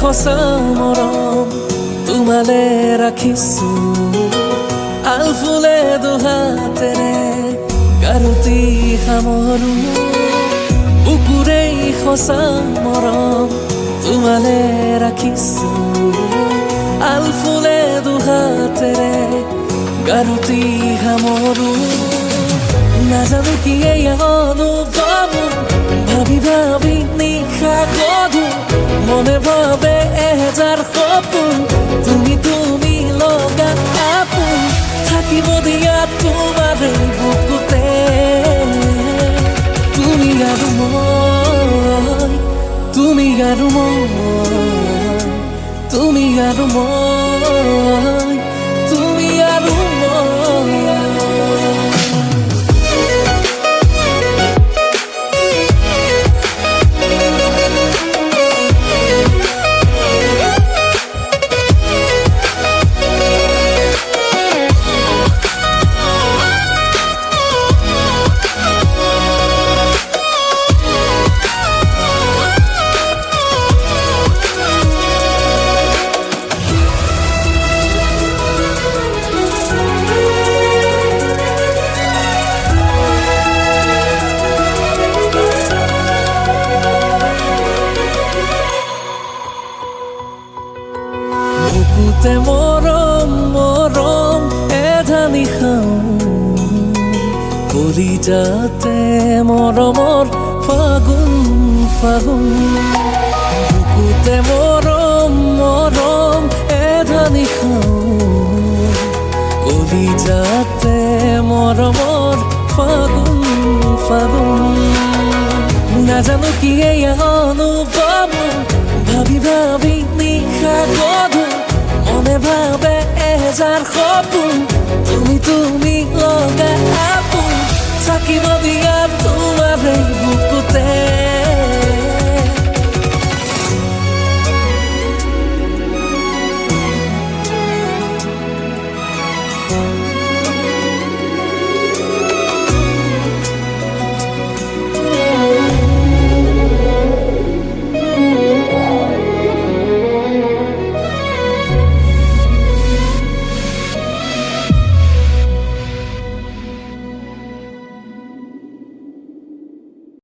সঁচা মৰম তোমালে ৰাখিছো আলফুলে দুহাতেৰে গাৰুতি সামৰো বুকুৰেই সঁচা মৰম তোমালে ৰাখিছো আলফুলে দুহাতেৰে গাৰুতি সামৰো নাজানো কি এই অনুভৱ ভাবি ভাবি নিশা গধু মনে ভাবে এহেজাৰ সপোন তুমি তুমি লগা আপোন থাকিব দিয়া তোমাৰ এই বুকুতে তুমি আৰু মই তুমি আৰু মই তুমি আৰু মই তুমি আৰু মই বুকুতে মৰম মৰম এধানি খাওঁ কলিজাতে মৰমৰ ফাগুন ফাগুন বুকুতে মৰম মৰম এধানি খাওঁ কলিজাতে মৰমৰ ফাগুন ফাগুন নাজানো কি এই অনুভৱ ভাবি ভাবি নিশা গধু মনে ভাবে এহেজাৰ সপোন তুমি তুমি লগা আপোন থাকিব দিয়া